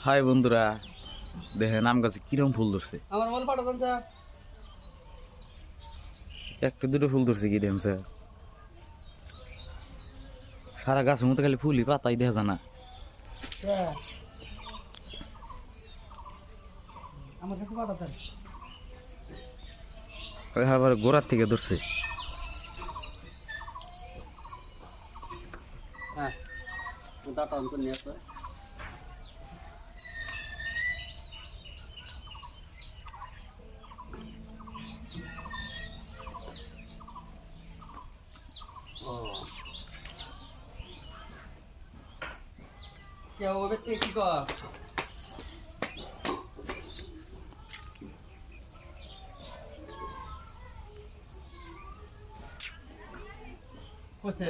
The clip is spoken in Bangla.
হাই বন্ধুরা, দেখেন আম গাছে কিরম ফুল ধরছে। আমার মোবাইল পাঠা দেন স্যার। একটা দুটো ফুল ধরছে কি দেখেন স্যার, সারা গাছের মতো খালি ফুলই, পাতাই দেখা যায় না। আমার কাছে পাঠা দেন। আবার গোড়ার থেকে ধরছে। হ্যাঁ, ডাটা অন করে নিয়ে আসো। কে ও ব্যক্তি কি কর? কোসে